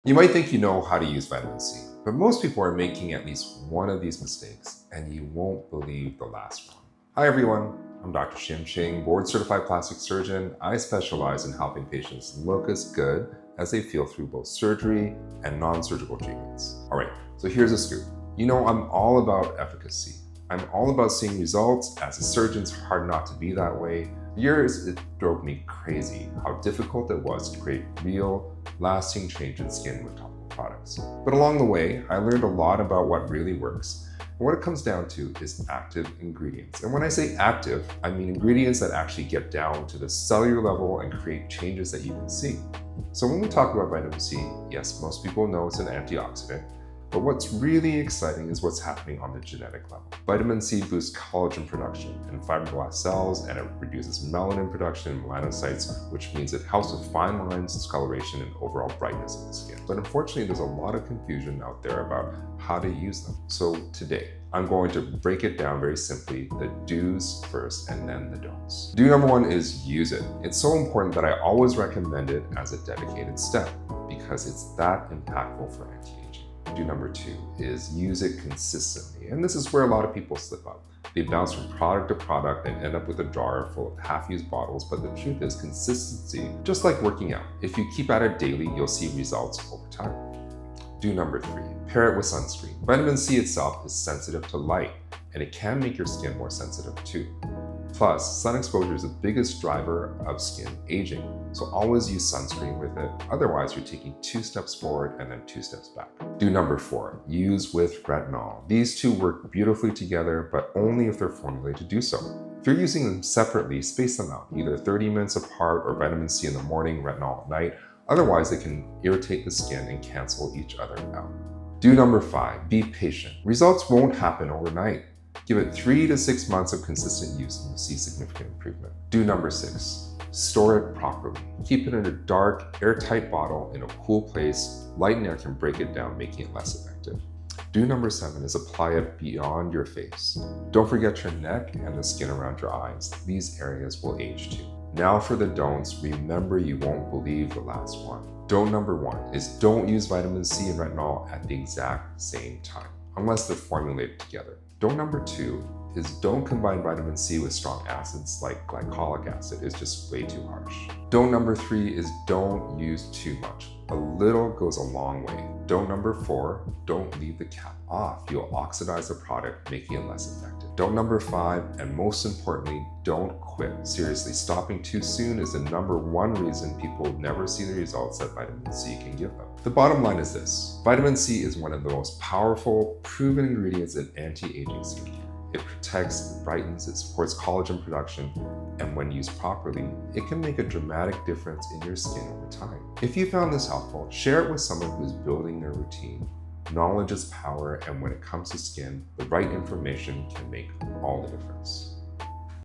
You might think you know how to use vitamin C, but most people are making at least one of these mistakes, and you won't believe the last one. Hi everyone, I'm Dr. Shim Ching, board certified plastic surgeon. I specialize in helping patients look as good as they feel through both surgery and non-surgical treatments. All right, so here's a scoop. You know, I'm all about efficacy. I'm all about seeing results. As a surgeon, it's hard not to be that way. For years, it drove me crazy how difficult it was to create real, lasting change in skin with topical products. But along the way, I learned a lot about what really works. And what it comes down to is active ingredients. And when I say active, I mean ingredients that actually get down to the cellular level and create changes that you can see. So when we talk about vitamin C, yes, most people know it's an antioxidant. But what's really exciting is what's happening on the genetic level. Vitamin C boosts collagen production in fibroblast cells, and it reduces melanin production in melanocytes, which means it helps with fine lines, discoloration, and overall brightness of the skin. But unfortunately, there's a lot of confusion out there about how to use them. So today, I'm going to break it down very simply, the do's first and then the don'ts. Do number one is use it. It's so important that I always recommend it as a dedicated step because it's that impactful for anti-aging. Do number two is use it consistently. And this is where a lot of people slip up. They bounce from product to product and end up with a jar full of half-used bottles, but the truth is consistency, just like working out. If you keep at it daily, you'll see results over time. Do number three, pair it with sunscreen. Vitamin C itself is sensitive to light, and it can make your skin more sensitive too. Plus, sun exposure is the biggest driver of skin aging, so always use sunscreen with it. Otherwise, you're taking 2 steps forward and then 2 steps back. Do number four, use with retinol. These two work beautifully together, but only if they're formulated to do so. If you're using them separately, space them out, either 30 minutes apart or vitamin C in the morning, retinol at night. Otherwise, they can irritate the skin and cancel each other out. Do number five, be patient. Results won't happen overnight. Give it 3 to 6 months of consistent use and you'll see significant improvement. Do number six, store it properly. Keep it in a dark, airtight bottle in a cool place. Light and air can break it down, making it less effective. Do number seven is apply it beyond your face. Don't forget your neck and the skin around your eyes. These areas will age too. Now for the don'ts, remember you won't believe the last one. Don't number one is don't use vitamin C and retinol at the exact same time, unless they're formulated together. Don't number two is don't combine vitamin C with strong acids like glycolic acid. It's just way too harsh. Don't number three is don't use too much. A little goes a long way. Don't number four, don't leave the cap off. You'll oxidize the product, making it less effective. Don't number five, and most importantly, don't quit. Seriously, stopping too soon is the number one reason people never see the results that vitamin C can give them. The bottom line is this: vitamin C is one of the most powerful, proven ingredients in anti-aging skincare. It protects, it brightens, it supports collagen production, and when used properly, it can make a dramatic difference in your skin over time. If you found this helpful, share it with someone who's building their routine. Knowledge is power, and when it comes to skin, the right information can make all the difference.